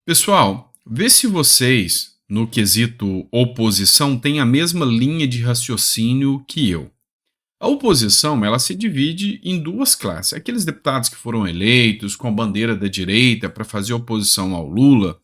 Pessoal, vê se vocês, no quesito oposição, têm a mesma linha de raciocínio que eu. A oposição, ela se divide em duas classes. Aqueles deputados que foram eleitos com a bandeira da direita para fazer oposição ao Lula,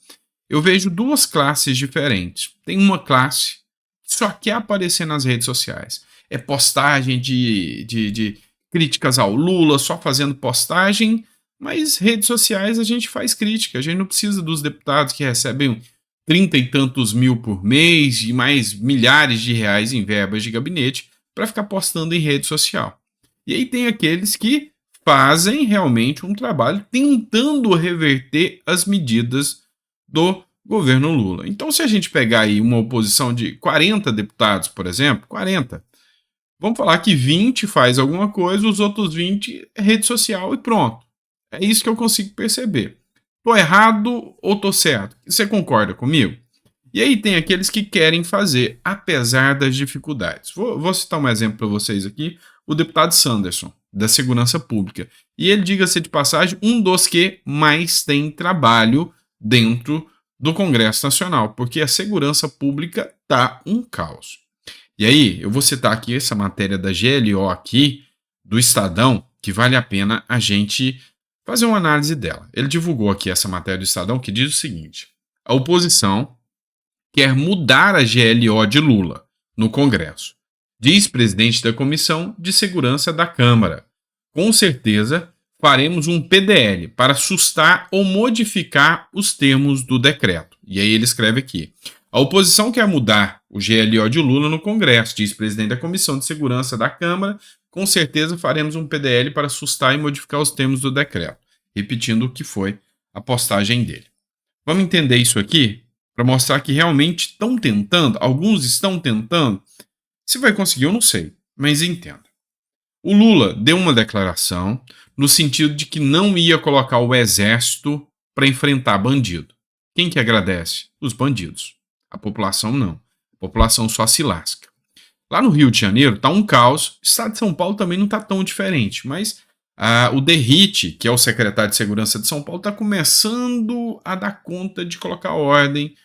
eu vejo duas classes diferentes. Tem uma classe que só quer aparecer nas redes sociais. É postagem de críticas ao Lula, só fazendo postagem, mas redes sociais a gente faz crítica. A gente não precisa dos deputados que recebem 30 e tantos mil por mês e mais milhares de reais em verbas de gabinete para ficar postando em rede social. E aí tem aqueles que fazem realmente um trabalho tentando reverter as medidas do governo Lula. Então, se a gente pegar aí uma oposição de 40 deputados, por exemplo, 40, vamos falar que 20 faz alguma coisa, os outros 20 é rede social e pronto. É isso que eu consigo perceber. Tô errado ou tô certo? Você concorda comigo? E aí tem aqueles que querem fazer, apesar das dificuldades. Vou citar um exemplo para vocês aqui, o deputado Sanderson, da Segurança Pública. E ele, diga-se de passagem, um dos que mais tem trabalho dentro do Congresso Nacional, porque a segurança pública tá um caos. E aí, eu vou citar aqui essa matéria da GLO aqui, do Estadão, que vale a pena a gente fazer uma análise dela. Ele divulgou aqui essa matéria do Estadão que diz o seguinte: a oposição quer mudar a GLO de Lula no Congresso, diz presidente da Comissão de Segurança da Câmara. Com certeza, faremos um PDL para sustar ou modificar os termos do decreto. E aí ele escreve aqui: a oposição quer mudar o GLO de Lula no Congresso, diz presidente da Comissão de Segurança da Câmara. Com certeza faremos um PDL para sustar e modificar os termos do decreto. Repetindo o que foi a postagem dele. Vamos entender isso aqui para mostrar que realmente estão tentando, alguns estão tentando. Se vai conseguir, eu não sei, mas entenda. O Lula deu uma declaração no sentido de que não ia colocar o exército para enfrentar bandido. Quem que agradece? Os bandidos. A população não. A população só se lasca. Lá no Rio de Janeiro está um caos. O estado de São Paulo também não está tão diferente, mas o Derrite, que é o secretário de Segurança de São Paulo, está começando a dar conta de colocar ordem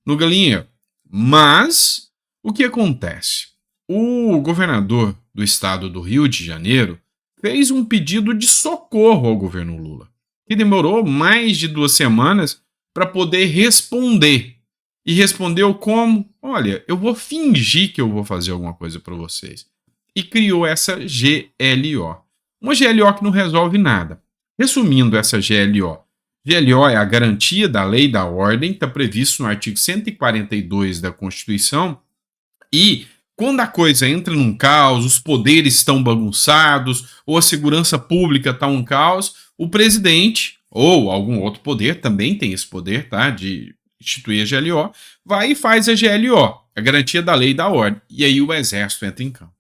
no galinheiro. Mas o que acontece? O governador do estado do Rio de Janeiro fez um pedido de socorro ao governo Lula, que demorou mais de 2 semanas para poder responder. E respondeu como? Olha, eu vou fingir que eu vou fazer alguma coisa para vocês. E criou essa GLO. Uma GLO que não resolve nada. Resumindo essa GLO. GLO é a garantia da lei e da ordem, está previsto no artigo 142 da Constituição. E quando a coisa entra num caos, os poderes estão bagunçados, ou a segurança pública está um caos, o presidente, ou algum outro poder, também tem esse poder, tá, de instituir a GLO, vai e faz a GLO, a garantia da lei e da ordem. E aí o exército entra em campo.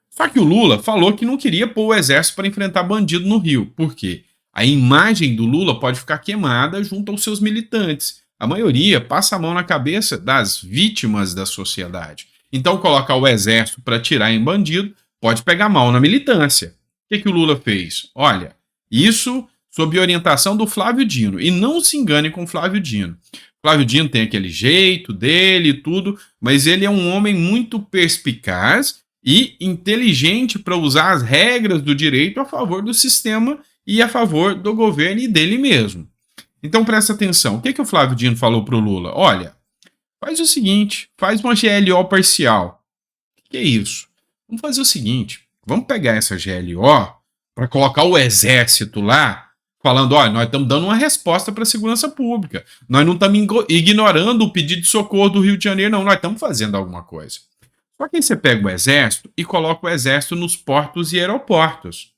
Só que o Lula falou que não queria pôr o exército para enfrentar bandido no Rio. Por quê? A imagem do Lula pode ficar queimada junto aos seus militantes. A maioria passa a mão na cabeça das vítimas da sociedade. Então, colocar o exército para atirar em bandido pode pegar mal na militância. O que o Lula fez? Olha, isso sob orientação do Flávio Dino. E não se engane com o Flávio Dino. Flávio Dino tem aquele jeito dele e tudo, mas ele é um homem muito perspicaz e inteligente para usar as regras do direito a favor do sistema e a favor do governo e dele mesmo. Então presta atenção, o que o Flávio Dino falou para o Lula? Olha, faz o seguinte, faz uma GLO parcial. O que é isso? Vamos fazer o seguinte, vamos pegar essa GLO para colocar o exército lá, falando, olha, nós estamos dando uma resposta para a segurança pública, nós não estamos ignorando o pedido de socorro do Rio de Janeiro, não, nós estamos fazendo alguma coisa. Só que aí você pega o exército e coloca o exército nos portos e aeroportos.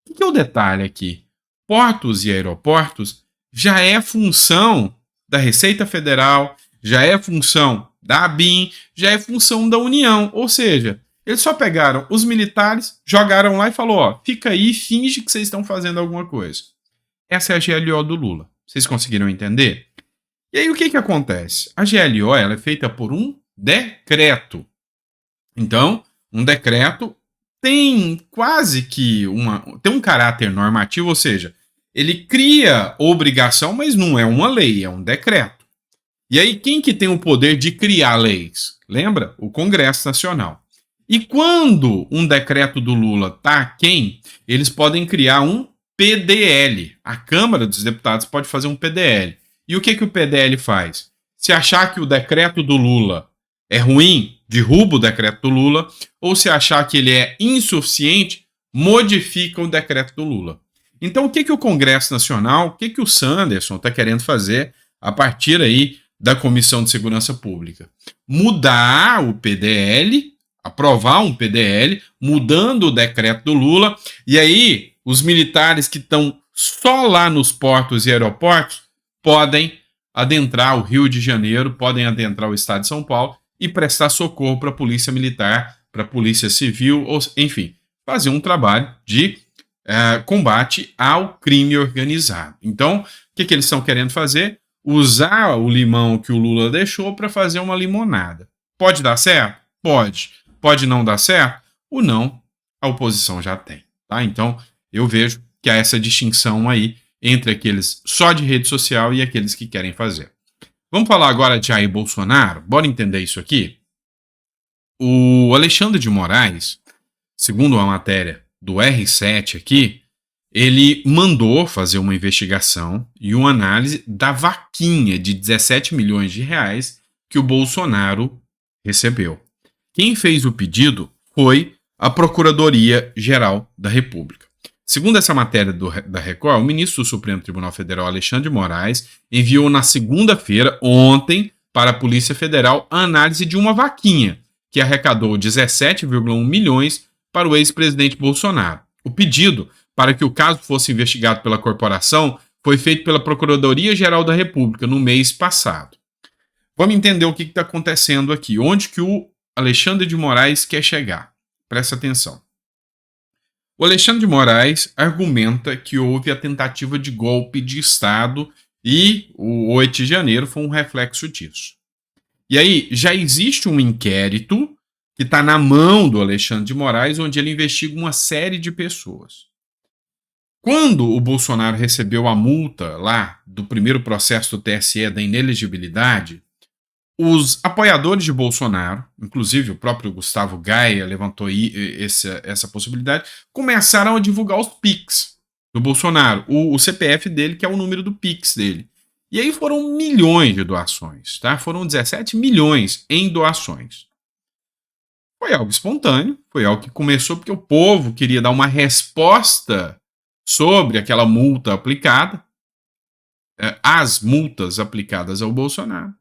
O que é o detalhe aqui? Portos e aeroportos já é função da Receita Federal, já é função da ABIN, já é função da União. Ou seja, eles só pegaram os militares, jogaram lá e falou, ó, fica aí e finge que vocês estão fazendo alguma coisa. Essa é a GLO do Lula. Vocês conseguiram entender? E aí o que acontece? A GLO ela é feita por um decreto. Então, um decreto tem quase que tem um caráter normativo, ou seja, ele cria obrigação, mas não é uma lei, é um decreto. E aí, quem que tem o poder de criar leis? Lembra? O Congresso Nacional. E quando um decreto do Lula está aquém, eles podem criar um PDL. A Câmara dos Deputados pode fazer um PDL. E o que o PDL faz? Se achar que o decreto do Lula é ruim, derruba o decreto do Lula, ou se achar que ele é insuficiente, modifica o decreto do Lula. Então, o que o Congresso Nacional, o que o Sanderson está querendo fazer a partir aí da Comissão de Segurança Pública? Mudar o PDL, aprovar um PDL, mudando o decreto do Lula, e aí os militares que estão só lá nos portos e aeroportos podem adentrar o Rio de Janeiro, podem adentrar o estado de São Paulo e prestar socorro para a Polícia Militar, para a Polícia Civil, ou, enfim, fazer um trabalho de combate ao crime organizado. Então, o que eles estão querendo fazer? Usar o limão que o Lula deixou para fazer uma limonada. Pode dar certo? Pode. Pode não dar certo? O não, a oposição já tem. Tá? Então, eu vejo que há essa distinção aí entre aqueles só de rede social e aqueles que querem fazer. Vamos falar agora de Jair Bolsonaro? Bora entender isso aqui? O Alexandre de Moraes, segundo a matéria do R7 aqui, ele mandou fazer uma investigação e uma análise da vaquinha de 17 milhões de reais que o Bolsonaro recebeu. Quem fez o pedido foi a Procuradoria-Geral da República. Segundo essa matéria da Record, o ministro do Supremo Tribunal Federal, Alexandre de Moraes, enviou na segunda-feira, ontem, para a Polícia Federal a análise de uma vaquinha que arrecadou 17,1 milhões para o ex-presidente Bolsonaro. O pedido para que o caso fosse investigado pela corporação foi feito pela Procuradoria-Geral da República no mês passado. Vamos entender o que está acontecendo aqui, onde que o Alexandre de Moraes quer chegar. Presta atenção. O Alexandre de Moraes argumenta que houve a tentativa de golpe de Estado e o 8 de janeiro foi um reflexo disso. E aí, já existe um inquérito que está na mão do Alexandre de Moraes, onde ele investiga uma série de pessoas. Quando o Bolsonaro recebeu a multa lá do primeiro processo do TSE da inelegibilidade, os apoiadores de Bolsonaro, inclusive o próprio Gustavo Gaia levantou essa possibilidade, começaram a divulgar os PIX do Bolsonaro, o CPF dele, que é o número do PIX dele. E aí foram milhões de doações, tá? Foram 17 milhões em doações. Foi algo espontâneo, foi algo que começou porque o povo queria dar uma resposta sobre aquela multa aplicada, as multas aplicadas ao Bolsonaro.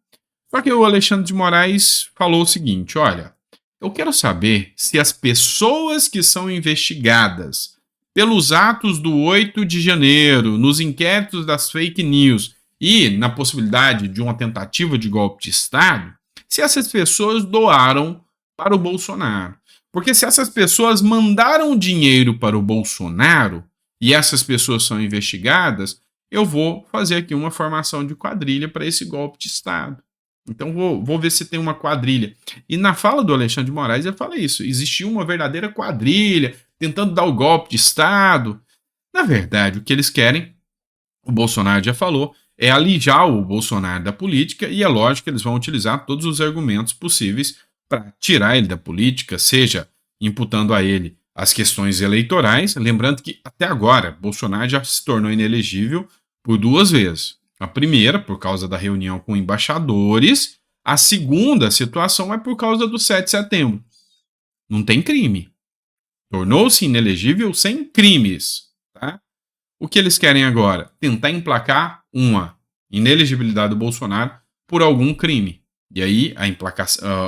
Só que o Alexandre de Moraes falou o seguinte, olha, eu quero saber se as pessoas que são investigadas pelos atos do 8 de janeiro, nos inquéritos das fake news e na possibilidade de uma tentativa de golpe de Estado, se essas pessoas doaram para o Bolsonaro. Porque se essas pessoas mandaram dinheiro para o Bolsonaro e essas pessoas são investigadas, eu vou fazer aqui uma formação de quadrilha para esse golpe de Estado. Então vou ver se tem uma quadrilha. E na fala do Alexandre de Moraes ele fala isso. Existiu uma verdadeira quadrilha tentando dar o golpe de Estado. Na verdade, o que eles querem, o Bolsonaro já falou, é alijar o Bolsonaro da política e é lógico que eles vão utilizar todos os argumentos possíveis para tirar ele da política, seja imputando a ele as questões eleitorais. Lembrando que até agora Bolsonaro já se tornou inelegível por 2 vezes. A primeira, por causa da reunião com embaixadores. A segunda situação é por causa do 7 de setembro. Não tem crime. Tornou-se inelegível sem crimes. Tá? O que eles querem agora? Tentar emplacar uma inelegibilidade do Bolsonaro por algum crime. E aí,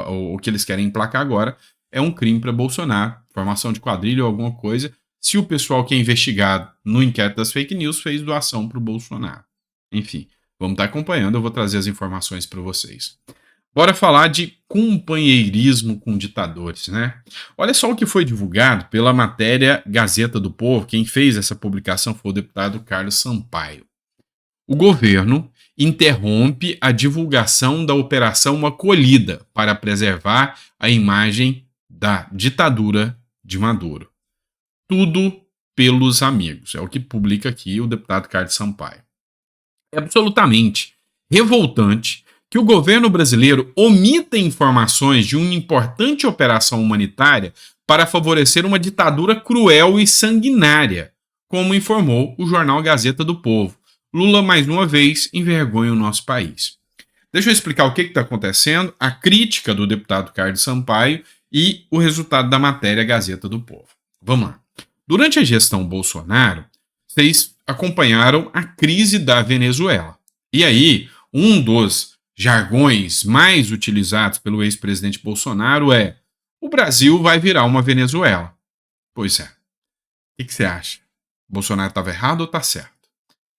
o que eles querem emplacar agora é um crime para Bolsonaro, formação de quadrilha ou alguma coisa, se o pessoal que é investigado no inquérito das fake news fez doação para o Bolsonaro. Enfim, vamos estar acompanhando, eu vou trazer as informações para vocês. Bora falar de companheirismo com ditadores, né? Olha só o que foi divulgado pela matéria Gazeta do Povo. Quem fez essa publicação foi o deputado Carlos Sampaio. O governo interrompe a divulgação da Operação Acolhida para preservar a imagem da ditadura de Maduro. Tudo pelos amigos. É o que publica aqui o deputado Carlos Sampaio. É absolutamente revoltante que o governo brasileiro omita informações de uma importante operação humanitária para favorecer uma ditadura cruel e sanguinária, como informou o jornal Gazeta do Povo. Lula, mais uma vez, envergonha o nosso país. Deixa eu explicar o que está acontecendo, a crítica do deputado Carlos Sampaio e o resultado da matéria Gazeta do Povo. Vamos lá. Durante a gestão Bolsonaro, vocês acompanharam a crise da Venezuela. E aí, um dos jargões mais utilizados pelo ex-presidente Bolsonaro é: o Brasil vai virar uma Venezuela. Pois é. O que você acha? Bolsonaro estava errado ou está certo?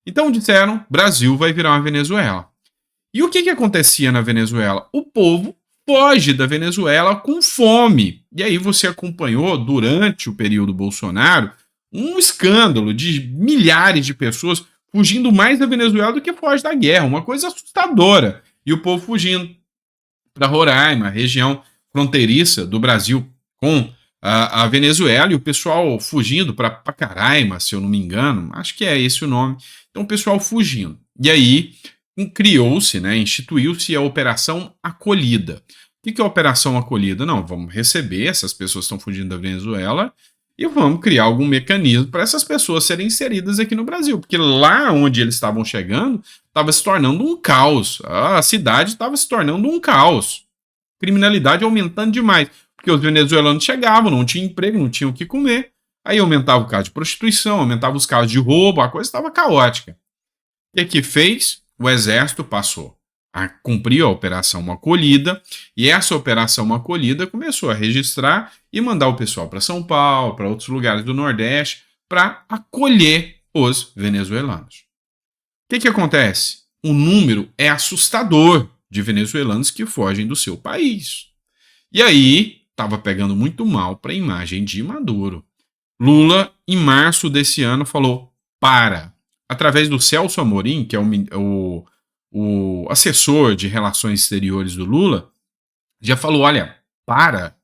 Então disseram: Brasil vai virar uma Venezuela. E o que acontecia na Venezuela? O povo foge da Venezuela com fome. E aí você acompanhou, durante o período Bolsonaro, um escândalo de milhares de pessoas fugindo mais da Venezuela do que foge da guerra. Uma coisa assustadora. E o povo fugindo para Roraima, região fronteiriça do Brasil com a Venezuela, e o pessoal fugindo para Pacaraima, se eu não me engano. Acho que é esse o nome. Então o pessoal fugindo. E aí criou-se, né, instituiu-se a Operação Acolhida. O que é a Operação Acolhida? Não, vamos receber essas pessoas que estão fugindo da Venezuela e vamos criar algum mecanismo para essas pessoas serem inseridas aqui no Brasil, porque lá onde eles estavam chegando estava se tornando um caos. A cidade estava se tornando um caos. Criminalidade aumentando demais, porque os venezuelanos chegavam, não tinham emprego, não tinham o que comer. Aí aumentava o caso de prostituição, aumentava os casos de roubo, a coisa estava caótica. O que fez? O Exército passou a cumprir a Operação Acolhida, e essa Operação Acolhida começou a registrar e mandar o pessoal para São Paulo, para outros lugares do Nordeste, para acolher os venezuelanos. O que acontece? O número é assustador de venezuelanos que fogem do seu país. E aí, estava pegando muito mal para a imagem de Maduro. Lula, em março desse ano, falou: para. Através do Celso Amorim, que é o assessor de relações exteriores do Lula, já falou: olha, para,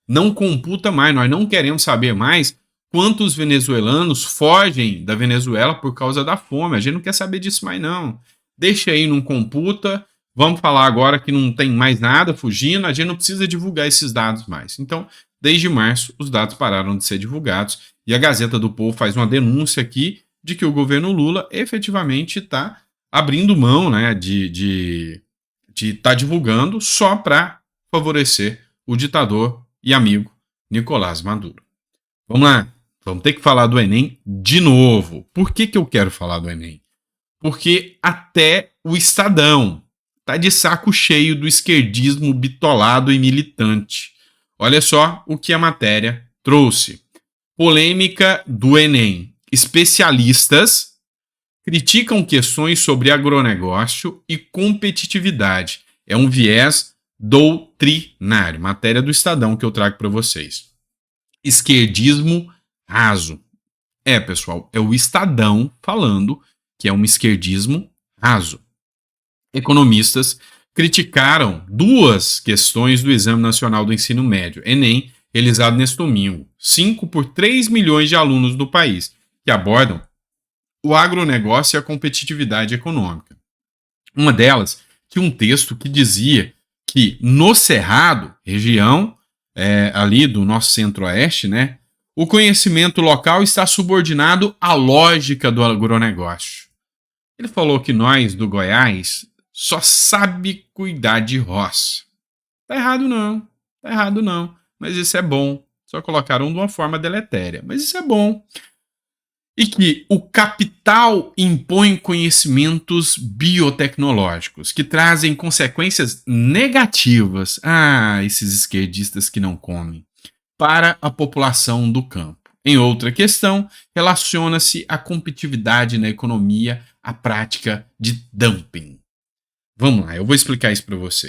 não computa mais, nós não queremos saber mais quantos venezuelanos fogem da Venezuela por causa da fome, a gente não quer saber disso mais não, deixa aí, não computa, vamos falar agora que não tem mais nada fugindo, a gente não precisa divulgar esses dados mais. Então, desde março, os dados pararam de ser divulgados, e a Gazeta do Povo faz uma denúncia aqui de que o governo Lula efetivamente está abrindo mão, né, de estar divulgando só para favorecer o ditador e amigo Nicolás Maduro. Vamos lá, vamos ter que falar do Enem de novo. Por que eu quero falar do Enem? Porque até o Estadão está de saco cheio do esquerdismo bitolado e militante. Olha só o que a matéria trouxe. Polêmica do Enem. Especialistas criticam questões sobre agronegócio e competitividade. É um viés doutrinário. Matéria do Estadão que eu trago para vocês. Esquerdismo raso. Pessoal, é o Estadão falando que é um esquerdismo raso. Economistas criticaram duas questões do Exame Nacional do Ensino Médio, Enem, realizado neste domingo. 5 por 3 milhões de alunos do país, que abordam o agronegócio e a competitividade econômica. Uma delas tinha um texto que dizia que no Cerrado, região ali do nosso centro-oeste, né, o conhecimento local está subordinado à lógica do agronegócio. Ele falou que nós, do Goiás, só sabe cuidar de roça. Tá errado não, mas isso é bom. Só colocaram de uma forma deletéria, mas isso é bom. E que o capital impõe conhecimentos biotecnológicos que trazem consequências negativas, esses esquerdistas que não comem, para a população do campo. Em outra questão, relaciona-se a competitividade na economia à prática de dumping. Vamos lá, eu vou explicar isso para você.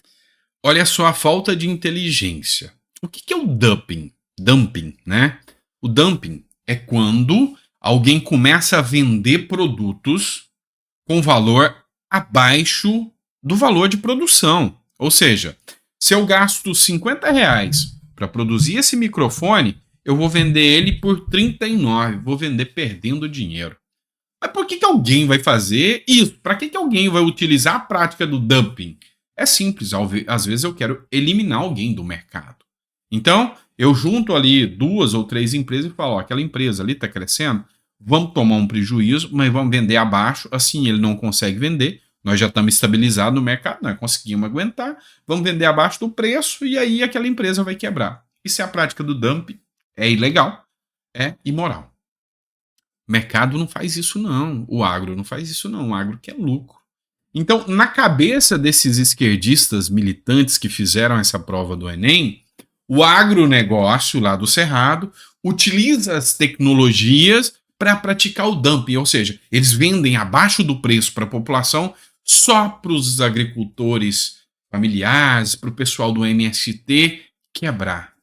Olha só a falta de inteligência. O que é o dumping? Dumping, né? O dumping é quando alguém começa a vender produtos com valor abaixo do valor de produção. Ou seja, se eu gasto R$50 para produzir esse microfone, eu vou vender ele por 39, vou vender perdendo dinheiro. Mas por que alguém vai fazer isso? Para que alguém vai utilizar a prática do dumping? É simples, às vezes eu quero eliminar alguém do mercado. Então, eu junto ali 2 ou 3 empresas e falo, ó, aquela empresa ali está crescendo, vamos tomar um prejuízo, mas vamos vender abaixo, assim ele não consegue vender, nós já estamos estabilizados no mercado, nós conseguimos aguentar, vamos vender abaixo do preço e aí aquela empresa vai quebrar. Isso é a prática do dumping, é ilegal, é imoral. O mercado não faz isso não, o agro não faz isso não, o agro quer lucro. Então, na cabeça desses esquerdistas militantes que fizeram essa prova do Enem, o agronegócio lá do Cerrado utiliza as tecnologias para praticar o dumping, ou seja, eles vendem abaixo do preço para a população só para os agricultores familiares, para o pessoal do MST quebrar.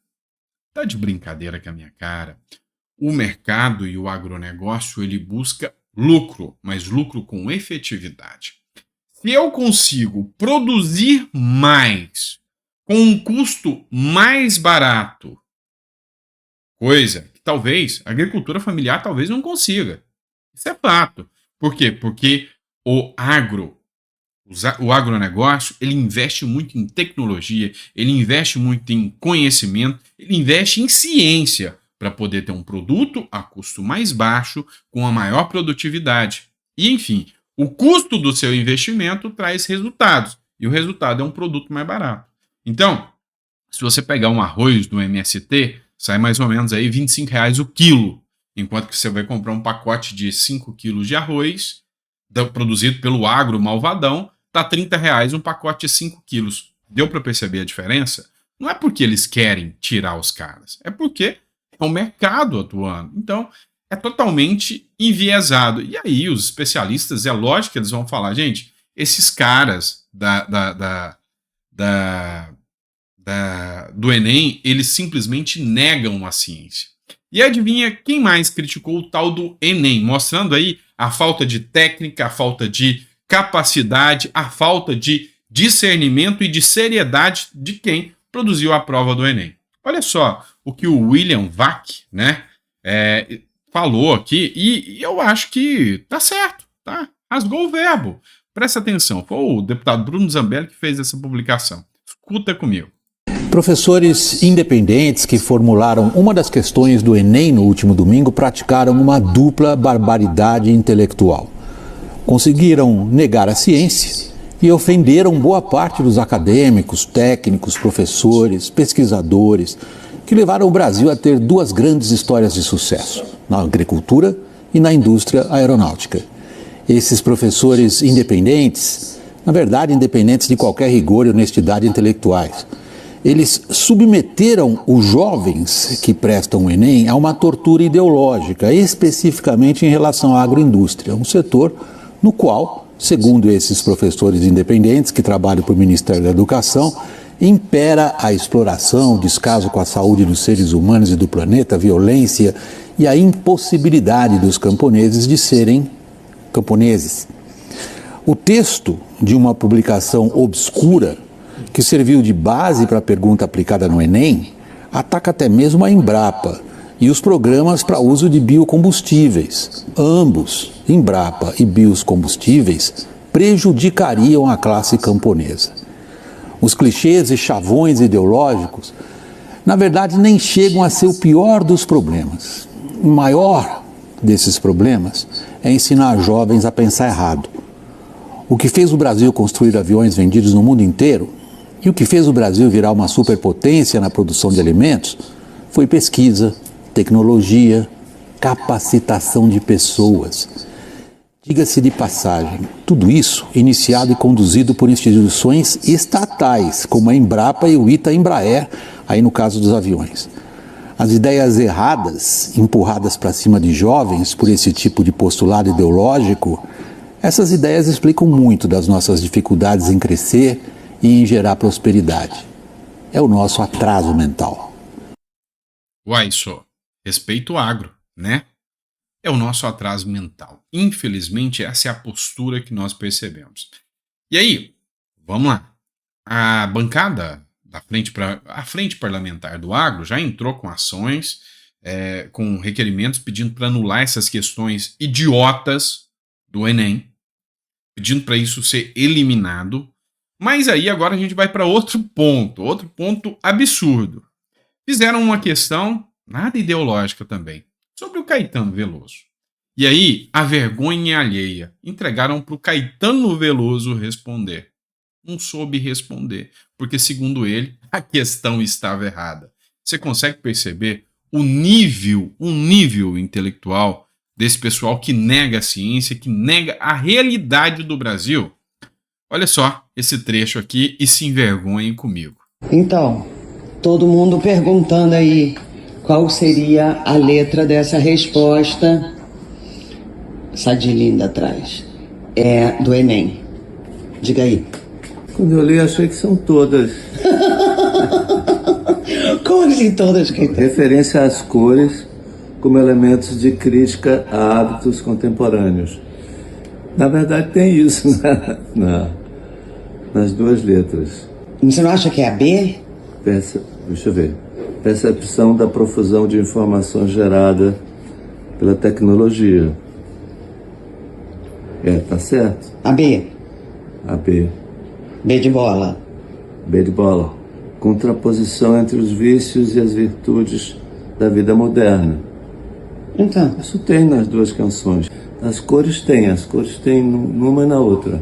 Tá de brincadeira com a minha cara. O mercado e o agronegócio, ele busca lucro, mas lucro com efetividade. Se eu consigo produzir mais com um custo mais barato, coisa que talvez a agricultura familiar talvez não consiga. Isso é fato. Por quê? Porque o agronegócio, ele investe muito em tecnologia, ele investe muito em conhecimento, ele investe em ciência para poder ter um produto a custo mais baixo, com a maior produtividade. E, enfim, o custo do seu investimento traz resultados, e o resultado é um produto mais barato. Então, se você pegar um arroz do MST, sai mais ou menos aí R$ 25 o quilo, enquanto que você vai comprar um pacote de 5 quilos de arroz, produzido pelo agro malvadão, tá R$ 30 um pacote de 5 quilos. Deu para perceber a diferença? Não é porque eles querem tirar os caras, é porque é o mercado atuando. Então, é totalmente enviesado. E aí, os especialistas, é lógico que eles vão falar, gente, esses caras do Enem, eles simplesmente negam a ciência. E adivinha quem mais criticou o tal do Enem, mostrando aí a falta de técnica, a falta de capacidade, a falta de discernimento e de seriedade de quem produziu a prova do Enem. Olha só o que o William Vac, né, falou aqui, e eu acho que tá certo, tá? Rasgou o verbo. Presta atenção, foi o deputado Bruno Zambelli que fez essa publicação. Escuta comigo. Professores independentes que formularam uma das questões do Enem no último domingo praticaram uma dupla barbaridade intelectual. Conseguiram negar a ciência e ofenderam boa parte dos acadêmicos, técnicos, professores, pesquisadores que levaram o Brasil a ter 2 grandes histórias de sucesso, na agricultura e na indústria aeronáutica. Esses professores independentes, na verdade independentes de qualquer rigor e honestidade intelectuais, eles submeteram os jovens que prestam o Enem a uma tortura ideológica, especificamente em relação à agroindústria, um setor no qual, segundo esses professores independentes que trabalham para o Ministério da Educação, impera a exploração, o descaso com a saúde dos seres humanos e do planeta, a violência e a impossibilidade dos camponeses de serem camponeses. O texto de uma publicação obscura que serviu de base para a pergunta aplicada no Enem, ataca até mesmo a Embrapa e os programas para uso de biocombustíveis. Ambos, Embrapa e biocombustíveis, prejudicariam a classe camponesa. Os clichês e chavões ideológicos, na verdade, nem chegam a ser o pior dos problemas. O maior desses problemas é ensinar jovens a pensar errado. O que fez o Brasil construir aviões vendidos no mundo inteiro e o que fez o Brasil virar uma superpotência na produção de alimentos foi pesquisa, tecnologia, capacitação de pessoas. Diga-se de passagem, tudo isso iniciado e conduzido por instituições estatais, como a Embrapa e o Ita-Embraer, aí no caso dos aviões. As ideias erradas, empurradas para cima de jovens por esse tipo de postulado ideológico, essas ideias explicam muito das nossas dificuldades em crescer e em gerar prosperidade. É o nosso atraso mental. Uai, só, respeito o agro, né? É o nosso atraso mental. Infelizmente, essa é a postura que nós percebemos. E aí, vamos lá. A bancada a frente parlamentar do agro já entrou com ações com requerimentos pedindo para anular essas questões idiotas do Enem, pedindo para isso ser eliminado. Mas aí agora a gente vai para outro ponto absurdo. Fizeram uma questão, nada ideológica também, sobre o Caetano Veloso. E aí, a vergonha alheia. Entregaram para o Caetano Veloso responder. Não soube responder, porque, segundo ele, a questão estava errada. Você consegue perceber o nível intelectual desse pessoal que nega a ciência, que nega a realidade do Brasil? Olha só esse trecho aqui e se envergonhem comigo. Então, todo mundo perguntando aí qual seria a letra dessa resposta. Essa de linda atrás. É do Enem. Diga aí. Quando eu li, achei que são todas. Como assim todas? Referência às cores como elementos de crítica a hábitos contemporâneos. Na verdade, tem isso nas duas letras. Você não acha que é a B? Deixa eu ver. Percepção da profusão de informação gerada pela tecnologia. Tá certo. A B. A B. B de bola. B de bola. Contraposição entre os vícios e as virtudes da vida moderna. Então. Isso tem nas duas canções. As cores tem numa e na outra.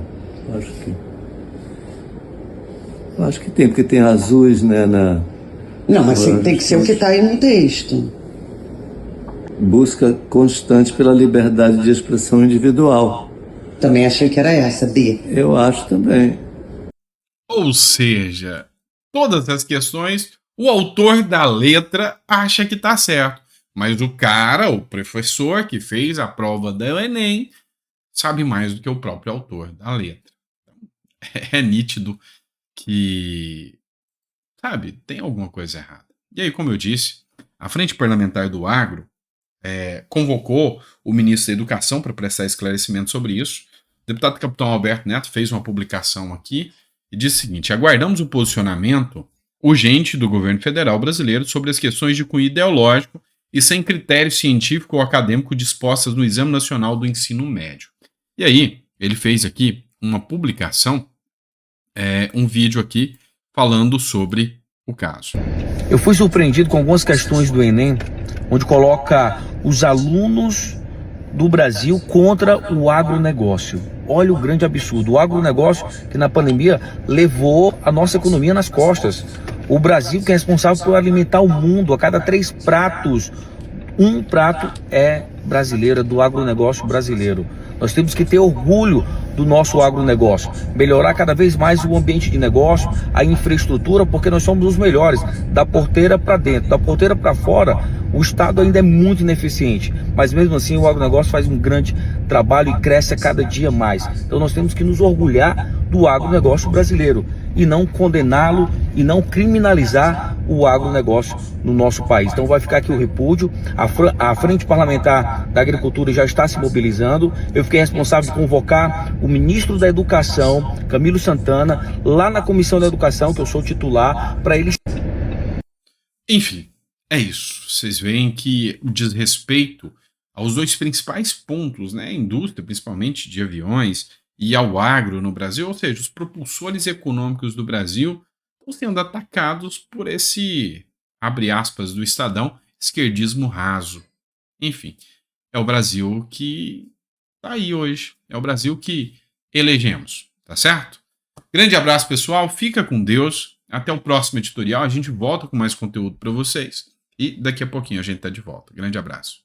Acho que tem, porque tem azuis, né, Não, mas tem que ser o que está aí no texto. Busca constante pela liberdade de expressão individual. Também achei que era essa, D. Eu acho também. Ou seja, todas as questões, o autor da letra acha que está certo. Mas o professor que fez a prova do Enem, sabe mais do que o próprio autor da letra. É nítido que, tem alguma coisa errada. E aí, como eu disse, a Frente Parlamentar do Agro convocou o ministro da Educação para prestar esclarecimento sobre isso. O deputado Capitão Alberto Neto fez uma publicação aqui e disse o seguinte: aguardamos o posicionamento urgente do governo federal brasileiro sobre as questões de cunho ideológico e sem critério científico ou acadêmico dispostas no Exame Nacional do Ensino Médio. E aí, ele fez aqui uma publicação, um vídeo aqui, falando sobre o caso. Eu fui surpreendido com algumas questões do Enem, onde coloca os alunos do Brasil contra o agronegócio. Olha o grande absurdo. O agronegócio que na pandemia levou a nossa economia nas costas. O Brasil que é responsável por alimentar o mundo. A cada 3 pratos, 1 prato é brasileiro, do agronegócio brasileiro. Nós temos que ter orgulho do nosso agronegócio, melhorar cada vez mais o ambiente de negócio, a infraestrutura, porque nós somos os melhores, da porteira para dentro, da porteira para fora. O Estado ainda é muito ineficiente, mas mesmo assim o agronegócio faz um grande trabalho e cresce a cada dia mais. Então nós temos que nos orgulhar do agronegócio brasileiro e não condená-lo e não criminalizar o agronegócio no nosso país. Então vai ficar aqui o repúdio. A Frente Parlamentar da Agricultura já está se mobilizando. Eu fiquei responsável de convocar o ministro da Educação, Camilo Santana, lá na Comissão da Educação, que eu sou titular, para eles... Enfim, é isso. Vocês veem que o desrespeito aos 2 principais pontos, né, a indústria, principalmente de aviões, e ao agro no Brasil, ou seja, os propulsores econômicos do Brasil, estão sendo atacados por esse, abre aspas, do Estadão, esquerdismo raso. Enfim, é o Brasil que está aí hoje. É o Brasil que elegemos, tá certo? Grande abraço, pessoal. Fica com Deus. Até o próximo editorial. A gente volta com mais conteúdo para vocês. E daqui a pouquinho a gente está de volta. Grande abraço.